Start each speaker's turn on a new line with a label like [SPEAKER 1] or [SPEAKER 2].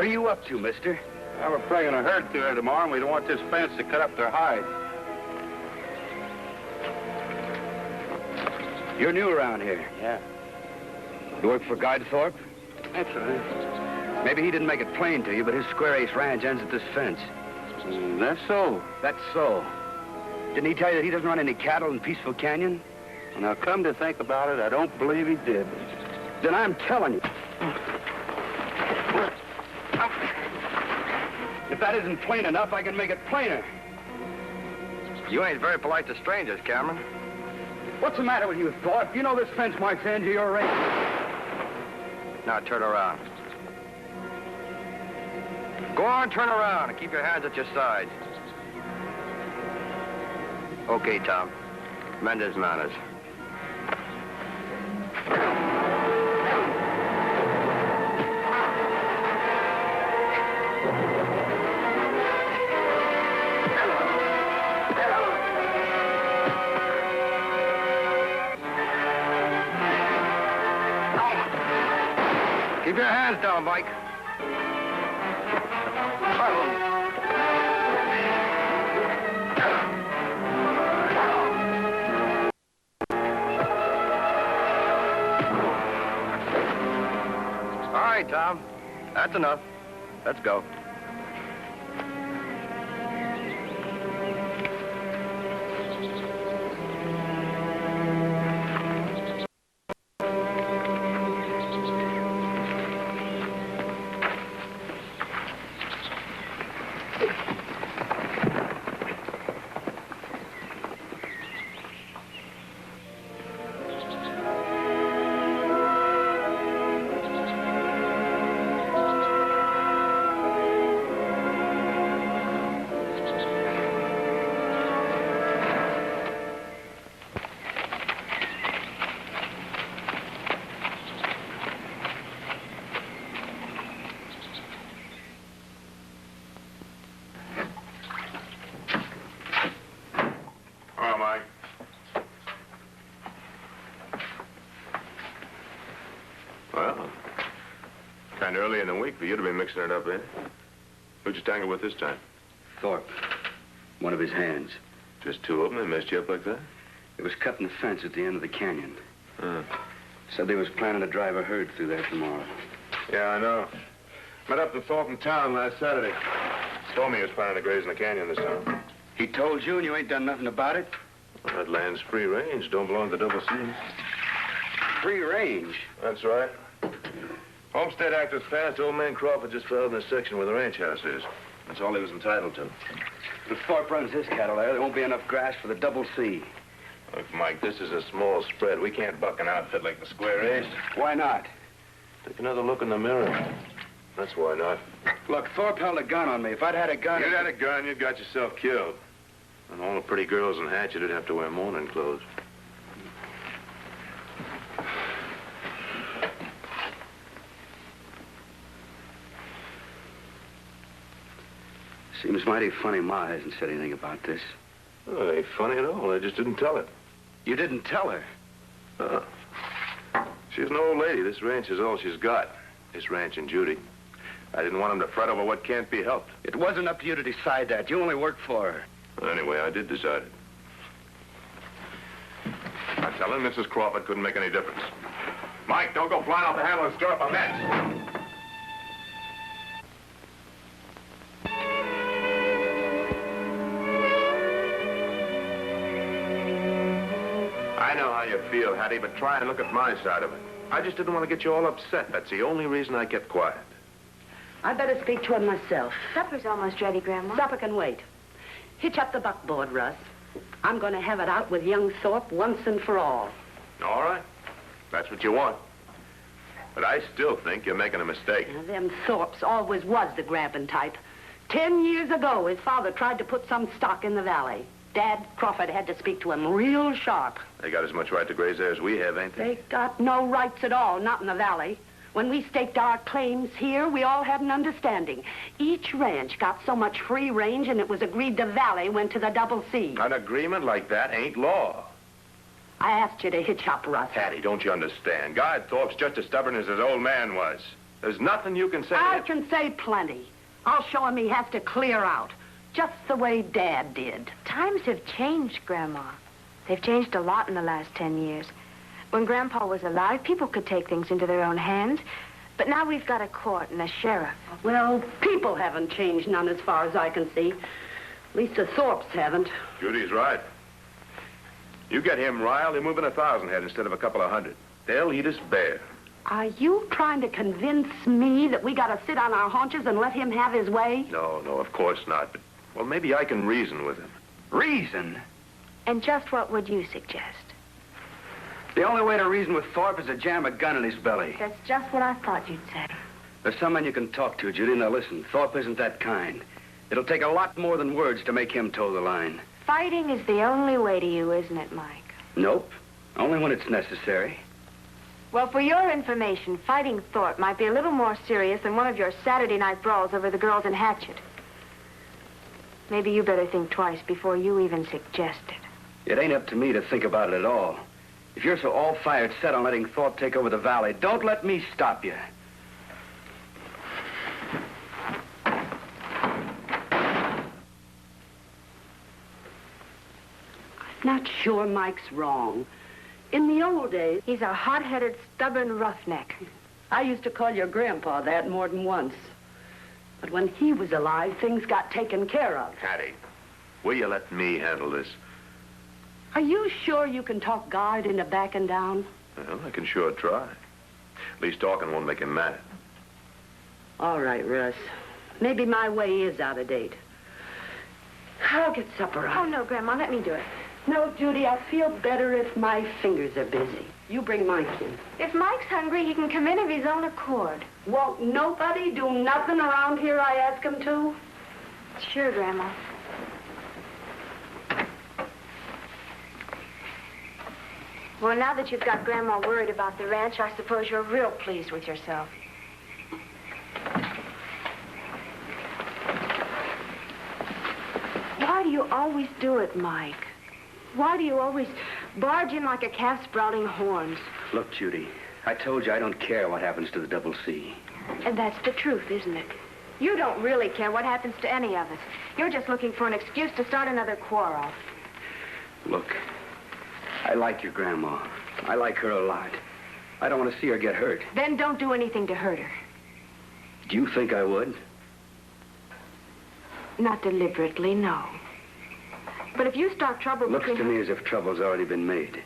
[SPEAKER 1] What are you up to, mister?
[SPEAKER 2] We're bringing a herd through here tomorrow, and we don't want this fence to cut up their hide.
[SPEAKER 1] You're new around here.
[SPEAKER 2] Yeah.
[SPEAKER 1] You work for Guide Thorpe?
[SPEAKER 2] That's right.
[SPEAKER 1] Maybe he didn't make it plain to you, but his Square Ace Ranch ends at this fence.
[SPEAKER 2] That's so.
[SPEAKER 1] That's so. Didn't he tell you that he doesn't run any cattle in Peaceful Canyon?
[SPEAKER 2] Now, come to think about it, I don't believe he did.
[SPEAKER 1] Then I'm telling you. If that isn't plain enough, I can make it plainer.
[SPEAKER 3] You ain't very polite to strangers, Cameron.
[SPEAKER 1] What's the matter with you, Thorpe? You know this fence marks the end of your range.
[SPEAKER 3] Now turn around. Go on, turn around and keep your hands at your sides. Okay, Tom. Mend his manners. Keep your hands down, Mike. All right, Tom. That's enough. Let's go.
[SPEAKER 4] Early in the week for you to be mixing it up, eh? Who'd you tangle with this time?
[SPEAKER 1] Thorpe. One of his hands.
[SPEAKER 4] Just two of them? They messed you up like that?
[SPEAKER 1] It was cutting the fence at the end of the canyon. Said they was planning to drive a herd through there tomorrow.
[SPEAKER 4] Yeah, I know. Met up with Thorpe in town last Saturday. Told me he was planning to graze in the canyon this time.
[SPEAKER 1] He told you and you ain't done nothing about it?
[SPEAKER 4] Well, that land's free range. Don't belong to the Double C.
[SPEAKER 1] Free range?
[SPEAKER 4] That's right. Homestead Act was passed. Old man Crawford just fell in this section where the ranch house is. That's all he was entitled to.
[SPEAKER 1] If Thorpe runs his cattle there won't be enough grass for the Double C.
[SPEAKER 4] Look, Mike, this is a small spread. We can't buck an outfit like the Square Ace.
[SPEAKER 1] Why not?
[SPEAKER 4] Take another look in the mirror. That's why not.
[SPEAKER 1] Look, Thorpe held a gun on me. If I'd had a gun...
[SPEAKER 4] You'd had a gun, you'd got yourself killed. And all the pretty girls in Hatchet would have to wear mourning clothes.
[SPEAKER 1] Seems mighty funny Ma hasn't said anything about this.
[SPEAKER 4] Oh, it ain't funny at all. I just didn't tell her.
[SPEAKER 1] You didn't tell her?
[SPEAKER 4] She's an old lady. This ranch is all she's got. This ranch and Judy. I didn't want them to fret over what can't be helped.
[SPEAKER 1] It wasn't up to you to decide that. You only worked for her.
[SPEAKER 4] Anyway, I did decide it. I tell him Mrs. Crawford couldn't make any difference. Mike, don't go flying off the handle and stir up a mess. I know how you feel, Hattie, but try and look at my side of it. I just didn't want to get you all upset. That's the only reason I kept quiet.
[SPEAKER 5] I'd better speak to him myself.
[SPEAKER 6] Supper's almost ready, Grandma.
[SPEAKER 5] Supper can wait. Hitch up the buckboard, Russ. I'm going to have it out with young Thorpe once and for all.
[SPEAKER 4] All right. That's what you want. But I still think you're making a mistake.
[SPEAKER 5] Now, them Thorpes always was the grabbing type. 10 years ago, his father tried to put some stock in the valley. Dad Crawford had to speak to him real sharp.
[SPEAKER 4] They got as much right to graze there as we have, ain't they?
[SPEAKER 5] They got no rights at all, not in the valley. When we staked our claims here, we all had an understanding. Each ranch got so much free range, and it was agreed the valley went to the Double C.
[SPEAKER 4] An agreement like that ain't law.
[SPEAKER 5] I asked you to hitch up, Russ.
[SPEAKER 4] Hattie, don't you understand? Guy Thorpe's just as stubborn as his old man was. There's nothing you can say.
[SPEAKER 5] I can say plenty. I'll show him he has to clear out, just the way Dad did.
[SPEAKER 6] Times have changed, Grandma. They've changed a lot in the last 10 years. When Grandpa was alive, people could take things into their own hands. But now we've got a court and a sheriff.
[SPEAKER 5] Well, people haven't changed none as far as I can see. At least the Thorpes haven't.
[SPEAKER 4] Judy's right. You get him riled, he'll move in 1,000 head instead of a couple of hundred. They'll eat us bare.
[SPEAKER 5] Are you trying to convince me that we got to sit on our haunches and let him have his way?
[SPEAKER 4] No, of course not. But, well, maybe I can reason with him.
[SPEAKER 1] Reason?
[SPEAKER 6] And just what would you suggest?
[SPEAKER 1] The only way to reason with Thorpe is to jam a gun in his belly.
[SPEAKER 6] That's just what I thought you'd say.
[SPEAKER 1] There's someone you can talk to, Judy. Now listen, Thorpe isn't that kind. It'll take a lot more than words to make him toe the line.
[SPEAKER 6] Fighting is the only way to you, isn't it, Mike?
[SPEAKER 1] Nope. Only when it's necessary.
[SPEAKER 6] Well, for your information, fighting Thorpe might be a little more serious than one of your Saturday night brawls over the girls in Hatchet. Maybe you better think twice before you even suggest it.
[SPEAKER 1] It ain't up to me to think about it at all. If you're so all-fired set on letting Thorpe take over the valley, don't let me stop you.
[SPEAKER 5] Not sure Mike's wrong. In the old days,
[SPEAKER 6] He's a hot-headed, stubborn roughneck.
[SPEAKER 5] I used to call your grandpa that more than once. But when he was alive, things got taken care of.
[SPEAKER 4] Hattie, will you let me handle this?
[SPEAKER 5] Are you sure you can talk Guard into backing down?
[SPEAKER 4] Well, I can sure try. At least talking won't make him mad.
[SPEAKER 5] All right, Russ. Maybe my way is out of date. I'll get supper
[SPEAKER 6] Oh,
[SPEAKER 5] out.
[SPEAKER 6] no, Grandma, let me do it.
[SPEAKER 5] No, Judy, I feel better if my fingers are busy. You bring Mike in.
[SPEAKER 6] If Mike's hungry, he can come in of his own accord.
[SPEAKER 5] Won't nobody do nothing around here I ask him to?
[SPEAKER 6] Sure, Grandma. Well, now that you've got Grandma worried about the ranch, I suppose you're real pleased with yourself. Why do you always do it, Mike? Why do you always barge in like a calf sprouting horns?
[SPEAKER 1] Look, Judy, I told you I don't care what happens to the Double C.
[SPEAKER 6] And that's the truth, isn't it? You don't really care what happens to any of us. You're just looking for an excuse to start another quarrel.
[SPEAKER 1] Look, I like your grandma. I like her a lot. I don't want to see her get hurt.
[SPEAKER 6] Then don't do anything to hurt her.
[SPEAKER 1] Do you think I would?
[SPEAKER 6] Not deliberately, no. But if you start trouble
[SPEAKER 1] Looks
[SPEAKER 6] between
[SPEAKER 1] to me as if trouble's already been made.